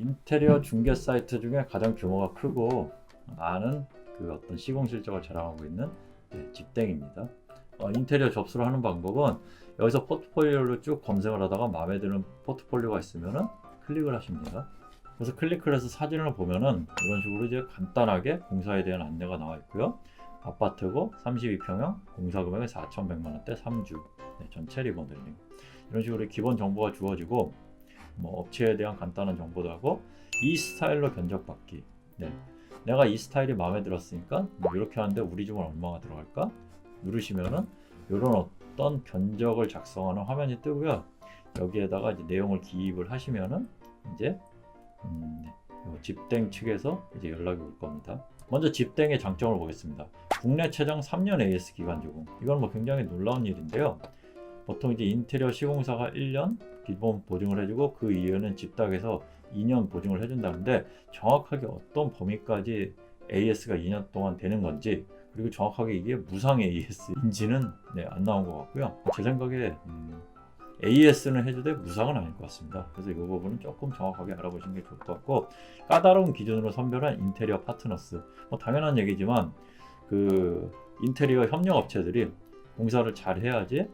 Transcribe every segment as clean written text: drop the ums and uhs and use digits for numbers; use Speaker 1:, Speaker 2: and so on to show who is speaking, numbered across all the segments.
Speaker 1: 인테리어 중개 사이트 중에 가장 규모가 크고 많은 그 어떤 시공 실적을 자랑하고 있는 집땡입니다. 인테리어 접수를 하는 방법은 여기서 포트폴리오를 쭉 검색을 하다가 마음에 드는 포트폴리오가 있으면은 클릭을 하십니다. 그래서 클릭을 해서 사진을 보면은 이런 식으로 이제 간단하게 공사에 대한 안내가 나와 있고요. 아파트고 32평형, 공사 금액은 4,100만원대 3주, 전체 리모델링. 이런 식으로 기본 정보가 주어지고 뭐 업체에 대한 간단한 정보도 하고 이 스타일로 견적받기. 내가 이 스타일이 마음에 들었으니까 뭐 이렇게 하는데 우리 집은 얼마가 들어갈까? 누르시면은 이런 어떤 견적을 작성하는 화면이 뜨고요. 여기에다가 이제 내용을 기입을 하시면은 이제 집땡 측에서 이제 연락이 올 겁니다. 먼저 집땡의 장점을 보겠습니다. 국내 최장 3년 AS 기간 제공. 이건 뭐 굉장히 놀라운 일인데요. 보통 이제 인테리어 시공사가 1년 기본 보증을 해주고 그 이후에는 집닥에서 2년 보증을 해준다는데 정확하게 어떤 범위까지 AS가 2년 동안 되는 건지 그리고 정확하게 이게 무상 AS인지는 안 나온 것 같고요. 제 생각에 AS는 해주되 무상은 아닐 것 같습니다. 그래서 이 부분은 조금 정확하게 알아보시는 게 좋을 것 같고, 까다로운 기준으로 선별한 인테리어 파트너스. 뭐 당연한 얘기지만 그 인테리어 협력 업체들이 공사를 잘 해야지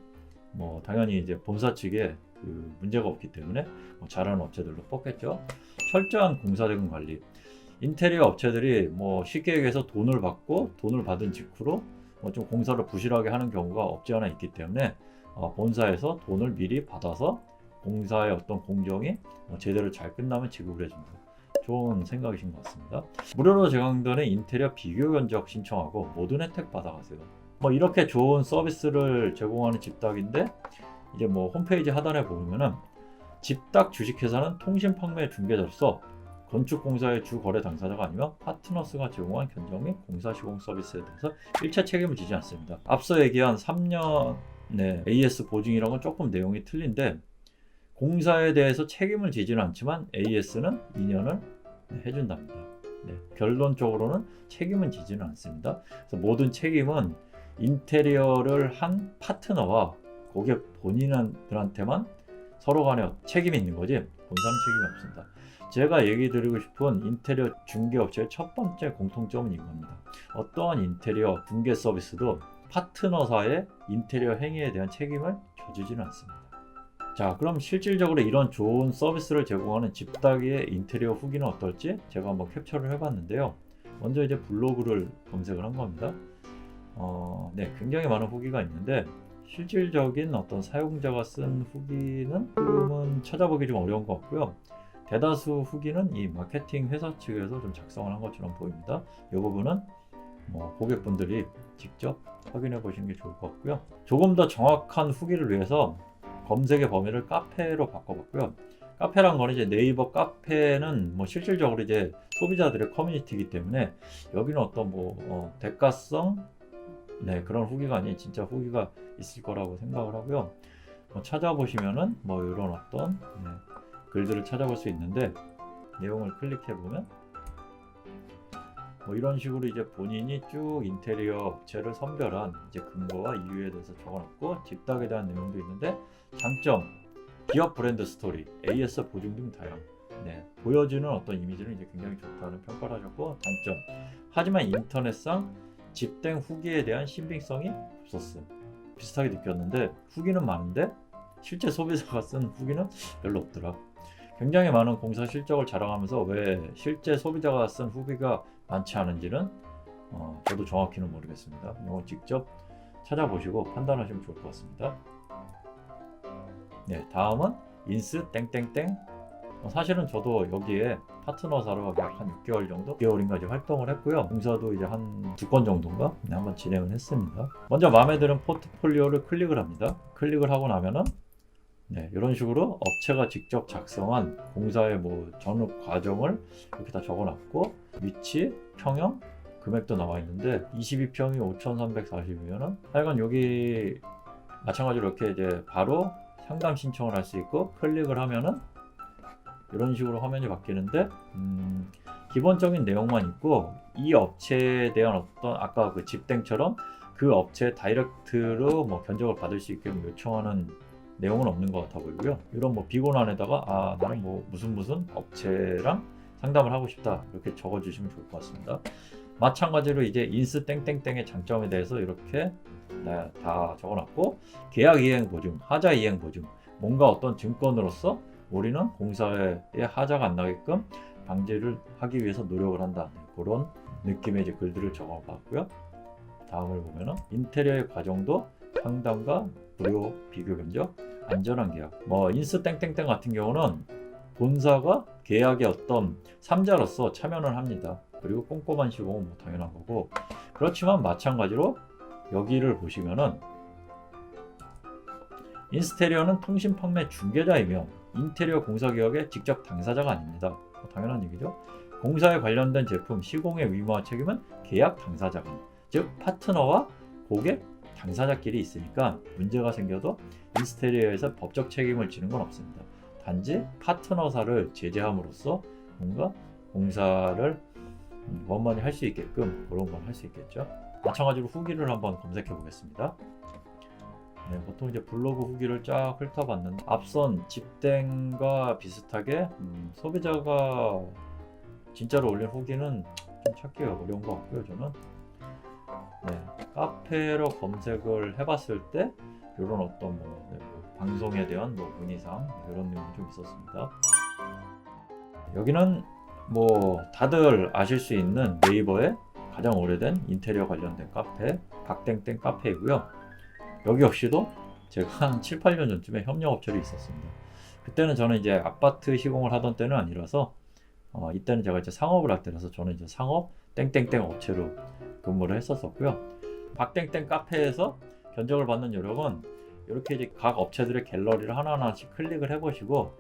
Speaker 1: 뭐 당연히 이제 본사 측에 그 문제가 없기 때문에 뭐 잘하는 업체들로 뽑겠죠. 철저한 공사대금 관리. 인테리어 업체들이 뭐 쉽게 얘기해서 돈을 받고 돈을 받은 직후로 뭐 좀 공사를 부실하게 하는 경우가 없지 않아 있기 때문에 본사에서 돈을 미리 받아서 공사의 어떤 공정이 제대로 잘 끝나면 지급을 해준다. 좋은 생각이신 것 같습니다. 무료로 제공되는 인테리어 비교 견적 신청하고 모든 혜택 받아가세요. 뭐 이렇게 좋은 서비스를 제공하는 집닥인데 이제 뭐 홈페이지 하단에 보면은 집닥 주식회사는 통신 판매 중개자로서 건축공사의 주 거래 당사자가 아니며 파트너스가 제공한 견적 및 공사 시공 서비스에 대해서 일체 책임을 지지 않습니다. 앞서 얘기한 3년 AS 보증이라는 건 조금 내용이 틀린데 공사에 대해서 책임을 지지는 않지만 AS는 2년을 해준답니다. 결론적으로는 책임은 지지는 않습니다. 그래서 모든 책임은 인테리어를 한 파트너와 고객 본인들한테만 서로 간에 책임이 있는 거지 본사는 책임이 없습니다. 제가 얘기 드리고 싶은 인테리어 중개업체의 첫 번째 공통점은 이겁니다. 어떠한 인테리어 중개 서비스도 파트너사의 인테리어 행위에 대한 책임을 져주지는 않습니다. 자, 그럼 실질적으로 이런 좋은 서비스를 제공하는 집닥의 인테리어 후기는 어떨지 제가 한번 캡처를 해봤는데요. 먼저 이제 블로그를 검색을 한 겁니다. 굉장히 많은 후기가 있는데 실질적인 어떤 사용자가 쓴 후기는 조금은 찾아보기 좀 어려운 것 같고요. 대다수 후기는 이 마케팅 회사 측에서 좀 작성을 한 것처럼 보입니다. 이 부분은 뭐 고객분들이 직접 확인해 보시는 게 좋을 것 같고요. 조금 더 정확한 후기를 위해서 검색의 범위를 카페로 바꿔봤고요. 카페란 건 이제 네이버 카페는 뭐 실질적으로 이제 소비자들의 커뮤니티이기 때문에 여기는 어떤 뭐 대가성 그런 후기가 아닌 진짜 후기가 있을 거라고 생각을 하고요. 찾아보시면은 뭐 이런 어떤 글들을 찾아볼 수 있는데 내용을 클릭해 보면 뭐 이런 식으로 이제 본인이 쭉 인테리어 업체를 선별한 이제 근거와 이유에 대해서 적어놨고 집닥에 대한 내용도 있는데 장점, 기업 브랜드 스토리, AS 보증 등 다양. 보여주는 어떤 이미지는 이제 굉장히 좋다는 평가를 하셨고 단점. 하지만 인터넷상 집땡 후기에 대한 신빙성이 없었음. 비슷하게 느꼈는데 후기는 많은데 실제 소비자가 쓴 후기는 별로 없더라. 굉장히 많은 공사 실적을 자랑하면서 왜 실제 소비자가 쓴 후기가 많지 않은지는 저도 정확히는 모르겠습니다. 이거 직접 찾아보시고 판단하시면 좋을 것 같습니다. 다음은 인스 땡땡땡. 사실은 저도 여기에 파트너사로 약 한 6개월 정도? 6개월인가 이제 활동을 했고요. 공사도 이제 한 2건 정도인가? 한번 진행을 했습니다. 먼저 마음에 드는 포트폴리오를 클릭을 합니다. 클릭을 하고 나면은 이런 식으로 업체가 직접 작성한 공사의 뭐 전후 과정을 이렇게 다 적어놨고 위치, 평형, 금액도 나와 있는데 22평이 5,340이면은 하여간 여기 마찬가지로 이렇게 이제 바로 상담 신청을 할 수 있고 클릭을 하면은 이런 식으로 화면이 바뀌는데 기본적인 내용만 있고 이 업체에 대한 어떤 아까 그 집땡처럼 그 업체 다이렉트로 뭐 견적을 받을 수 있게 요청하는 내용은 없는 것 같아 보이고요. 이런 뭐 비고난에다가 나는 뭐 무슨 업체랑 상담을 하고 싶다 이렇게 적어주시면 좋을 것 같습니다. 마찬가지로 이제 인스 땡땡땡의 장점에 대해서 이렇게 다 적어놨고, 계약 이행 보증, 하자 이행 보증, 뭔가 어떤 증권으로서 우리는 공사에 하자가 안 나게끔 방지를 하기 위해서 노력을 한다, 그런 느낌의 이제 글들을 적어봤고요. 다음을 보면은 인테리어의 과정도 상담과 무료 비교 견적, 안전한 계약. 뭐 인스 땡땡땡 같은 경우는 본사가 계약의 어떤 3자로서 참여를 합니다. 그리고 꼼꼼한 시공은 뭐 당연한 거고, 그렇지만 마찬가지로 여기를 보시면은 인스테리어는 통신 판매 중개자이며 인테리어 공사 기업의 직접 당사자가 아닙니다. 뭐 당연한 얘기죠. 공사에 관련된 제품 시공의 의무와 책임은 계약 당사자 간, 즉 파트너와 고객 당사자끼리 있으니까 문제가 생겨도 인스테리어에서 법적 책임을 지는 건 없습니다. 단지 파트너사를 제재함으로써 뭔가 공사를 원만히 할 수 있게끔 그런 건 할 수 있겠죠. 마찬가지로 후기를 한번 검색해 보겠습니다. 네, 보통 이제 블로그 후기를 쫙 훑어봤는데 앞선 집땡과 비슷하게 소비자가 진짜로 올린 후기는 좀 찾기가 어려운 것 같고요. 저는 카페로 검색을 해봤을 때 이런 어떤 뭐 방송에 대한 문의사항 이런 내용이 좀 있었습니다. 여기는 뭐 다들 아실 수 있는 네이버의 가장 오래된 인테리어 관련된 카페 박땡땡 카페이고요. 여기 역시도 제가 한 7, 8년 전쯤에 협력업체로 있었습니다. 그때는 저는 이제 아파트 시공을 하던 때는 아니라서 이때는 제가 이제 상업을 할 때라서 저는 이제 상업 땡땡땡 업체로 근무를 했었었고요. 박땡땡 카페에서 견적을 받는 요령은 이렇게 이제 각 업체들의 갤러리를 하나하나씩 클릭을 해보시고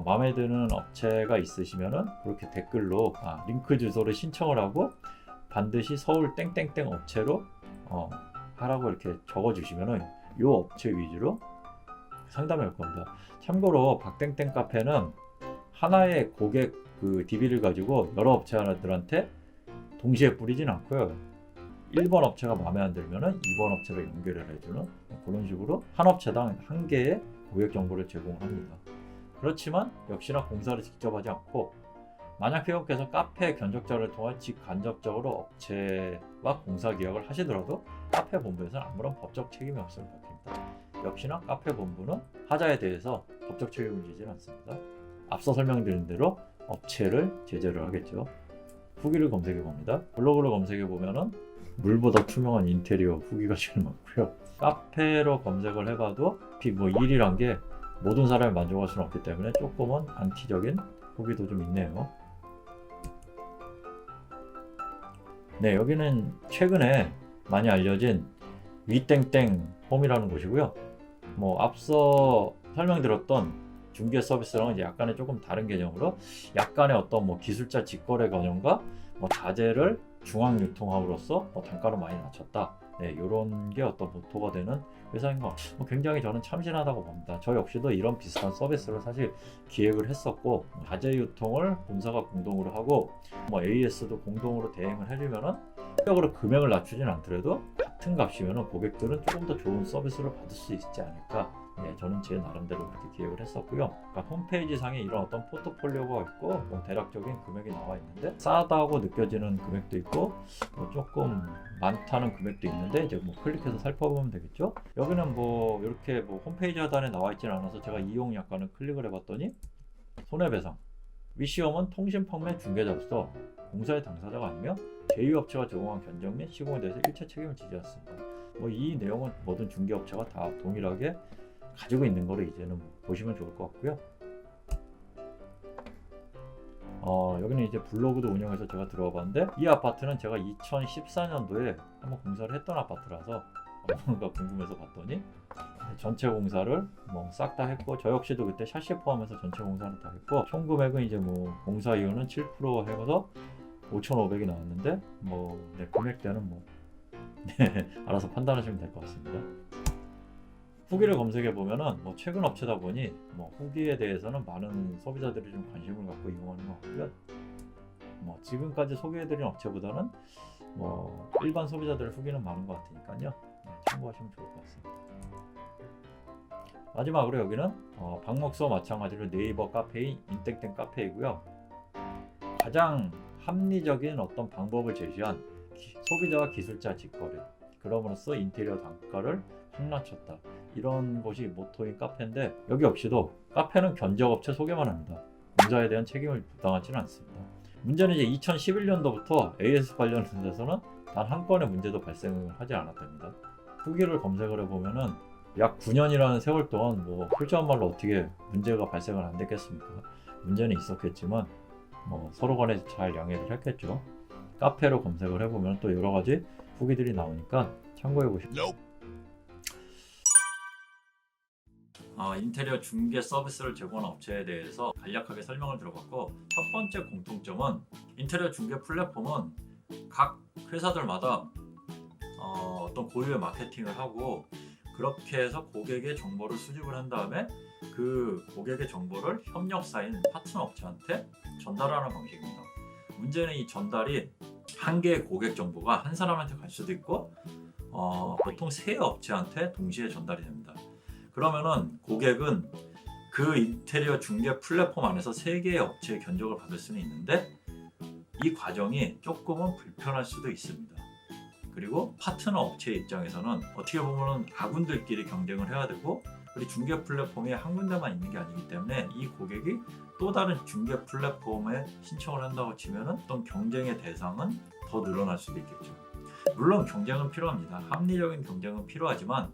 Speaker 1: 마음에 드는 업체가 있으시면은 그렇게 댓글로 링크 주소를 신청을 하고 반드시 서울 땡땡땡 업체로 하라고 이렇게 적어주시면은 이 업체 위주로 상담을 할 겁니다. 참고로 박땡땡 카페는 하나의 고객 그 DB를 가지고 여러 업체들한테 동시에 뿌리진 않고요. 1번 업체가 마음에 안 들면은 2번 업체로 연결을 해주는 그런 식으로 한 업체당 한 개의 고객 정보를 제공합니다. 그렇지만 역시나 공사를 직접 하지 않고, 만약 회원께서 카페 견적자를 통해 직간접적으로 업체와 공사 계약을 하시더라도 카페 본부에서는 아무런 법적 책임이 없음을 밝힙니다. 역시나 카페 본부는 하자에 대해서 법적 책임을 지지는 않습니다. 앞서 설명드린 대로 업체를 제재를 하겠죠. 후기를 검색해 봅니다. 블로그를 검색해 보면은 물보다 투명한 인테리어 후기가 제일 많고요. 카페로 검색을 해봐도 일이란 게 모든 사람이 만족할 수는 없기 때문에 조금은 안티적인 후기도 좀 있네요. 네, 여기는 최근에 많이 알려진 위땡땡 홈이라는 곳이고요. 뭐 앞서 설명드렸던 중개 서비스랑은 이제 약간의 조금 다른 개념으로 약간의 어떤 기술자 직거래 개념과 자재를 중앙 유통함으로써 단가를 많이 낮췄다. 네, 이런 게 어떤 모토가 되는 회사인 것 같아요. 굉장히 저는 참신하다고 봅니다. 저 역시도 이런 비슷한 서비스를 사실 기획을 했었고, 자재 유통을 본사가 공동으로 하고 AS도 공동으로 대행을 해주면은 실적으로 금액을 낮추진 않더라도 같은 값이면은 고객들은 조금 더 좋은 서비스를 받을 수 있지 않을까. 네, 저는 제 나름대로 그렇게 기획을 했었고요. 그러니까 홈페이지 상에 이런 어떤 포트폴리오가 있고 대략적인 금액이 나와 있는데 싸다고 느껴지는 금액도 있고 조금 많다는 금액도 있는데 이제 클릭해서 살펴보면 되겠죠. 여기는 이렇게 홈페이지 하단에 나와 있지는 않아서 제가 이용 약관을 클릭을 해봤더니 손해배상 위시험은 통신 판매 중개자로서 공사의 당사자가 아니며 제2업체가 제공한 견적 및 시공에 대해서 일체 책임을 지지 않습니다. 이 내용은 모든 중개업체가 다 동일하게 가지고 있는 거를 이제는 보시면 좋을 것 같고요. 여기는 이제 블로그도 운영해서 제가 들어가 봤는데, 이 아파트는 제가 2014년도에 한번 공사를 했던 아파트라서 뭔가 궁금해서 봤더니 전체 공사를 싹 다 했고, 저 역시도 그때 샤시 포함해서 전체 공사는 다 했고, 총 금액은 이제 공사 이유는 7% 해서 5,500이 나왔는데 네, 금액대는 네, 알아서 판단하시면 될 것 같습니다. 후기를 검색해 보면은 최근 업체다 보니 후기에 대해서는 많은 소비자들이 좀 관심을 갖고 이용하는 것 같고요. 지금까지 소개해드린 업체보다는 일반 소비자들의 후기는 많은 것 같으니까요. 네, 참고하시면 좋을 것 같습니다. 마지막으로 여기는 박목서 마찬가지로 네이버 카페인 인땡땡 카페이고요. 가장 합리적인 어떤 방법을 제시한 소비자와 기술자 직거래, 그럼으로써 인테리어 단가를 확 낮췄다, 이런 것이 모토인 카페인데, 여기 역시도 카페는 견적업체 소개만 합니다. 공사에 대한 책임을 부담하지는 않습니다. 문제는 이제 2011년도부터 AS 관련해서는 단 한 건의 문제도 발생을 하지 않았답니다. 후기를 검색을 해보면은 약 9년이라는 세월 동안 뭐 솔직한 말로 어떻게 문제가 발생을 안 됐겠습니까? 문제는 있었겠지만 서로 간에 잘 양해를 했겠죠. 카페로 검색을 해보면 또 여러 가지 후기들이 나오니까 참고해 보십시오. 인테리어 중개 서비스를 제공하는 업체에 대해서 간략하게 설명을 들어봤고, 첫 번째 공통점은 인테리어 중개 플랫폼은 각 회사들마다 어떤 고유의 마케팅을 하고, 그렇게 해서 고객의 정보를 수집을 한 다음에 그 고객의 정보를 협력사인 파트너 업체한테 전달하는 방식입니다. 문제는 이 전달이 한 개의 고객 정보가 한 사람한테 갈 수도 있고 보통 세 업체한테 동시에 전달이 됩니다. 그러면은 고객은 그 인테리어 중개 플랫폼 안에서 세 개의 업체의 견적을 받을 수는 있는데, 이 과정이 조금은 불편할 수도 있습니다. 그리고 파트너 업체 입장에서는 어떻게 보면 아군들끼리 경쟁을 해야 되고, 그리고 중개 플랫폼이 한 군데만 있는 게 아니기 때문에 이 고객이 또 다른 중개 플랫폼에 신청을 한다고 치면은 어떤 경쟁의 대상은 더 늘어날 수도 있겠죠. 물론 경쟁은 필요합니다. 합리적인 경쟁은 필요하지만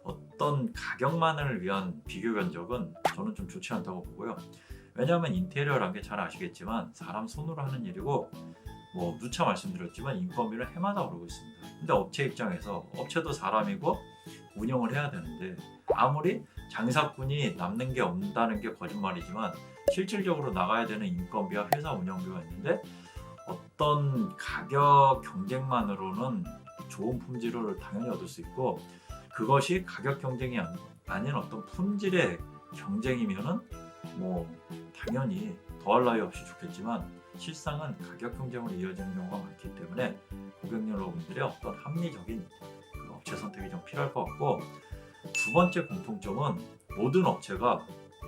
Speaker 1: 어떤 가격만을 위한 비교 견적은 저는 좀 좋지 않다고 보고요. 왜냐하면 인테리어라는 게 잘 아시겠지만 사람 손으로 하는 일이고, 누차 말씀드렸지만 인건비는 해마다 오르고 있습니다. 근데 업체 입장에서 업체도 사람이고 운영을 해야 되는데, 아무리 장사꾼이 남는 게 없다는 게 거짓말이지만 실질적으로 나가야 되는 인건비와 회사 운영비가 있는데, 어떤 가격 경쟁만으로는 좋은 품질을 당연히 얻을 수 있고, 그것이 가격 경쟁이 아닌 어떤 품질의 경쟁이면은 당연히 더할 나위 없이 좋겠지만, 실상은 가격 경쟁으로 이어지는 경우가 많기 때문에 고객 여러분들의 어떤 합리적인 업체 선택이 좀 필요할 것 같고, 두 번째 공통점은 모든 업체가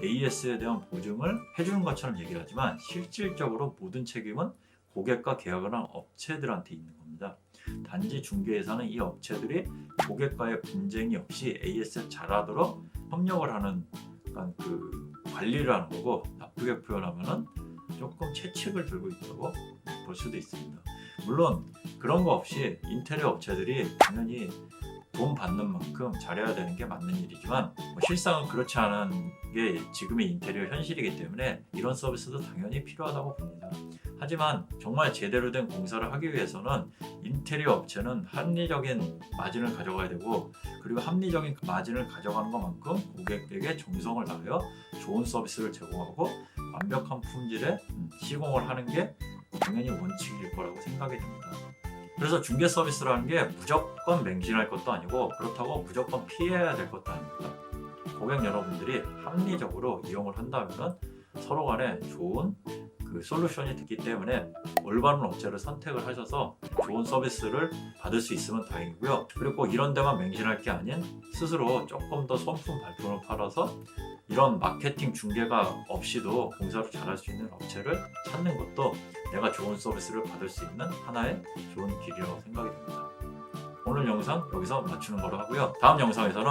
Speaker 1: AS에 대한 보증을 해주는 것처럼 얘기를 하지만 실질적으로 모든 책임은 고객과 계약을 한 업체들한테 있는 겁니다. 단지 중개회사는 이 업체들이 고객과의 분쟁이 없이 AS에 잘하도록 협력을 하는 그 관리를 하는 거고, 나쁘게 표현하면은 조금 채찍을 들고 있다고 볼 수도 있습니다. 물론 그런 거 없이 인테리어 업체들이 당연히 돈 받는 만큼 잘해야 되는 게 맞는 일이지만, 실상은 그렇지 않은 게 지금의 인테리어 현실이기 때문에 이런 서비스도 당연히 필요하다고 봅니다. 하지만 정말 제대로 된 공사를 하기 위해서는 인테리어 업체는 합리적인 마진을 가져가야 되고, 그리고 합리적인 마진을 가져가는 것만큼 고객에게 정성을 다하여 좋은 서비스를 제공하고 완벽한 품질에 시공을 하는 게 당연히 원칙일 거라고 생각이 됩니다. 그래서 중개 서비스라는 게 무조건 맹신할 것도 아니고, 그렇다고 무조건 피해야 될 것도 아닙니다. 고객 여러분들이 합리적으로 이용을 한다면 서로 간에 좋은 솔루션이 됐기 때문에 올바른 업체를 선택을 하셔서 좋은 서비스를 받을 수 있으면 다행이고요. 그리고 이런 데만 맹신할 게 아닌 스스로 조금 더 손품 발품을 팔아서 이런 마케팅 중개가 없이도 공사를 잘할 수 있는 업체를 찾는 것도 내가 좋은 서비스를 받을 수 있는 하나의 좋은 길이라고 생각이 듭니다. 오늘 영상 여기서 마치는 거로 하고요. 다음 영상에서는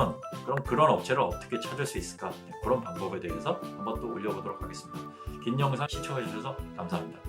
Speaker 1: 그럼 그런 업체를 어떻게 찾을 수 있을까, 그런 방법에 대해서 한번 또 올려보도록 하겠습니다. 긴 영상 시청해 주셔서 감사합니다.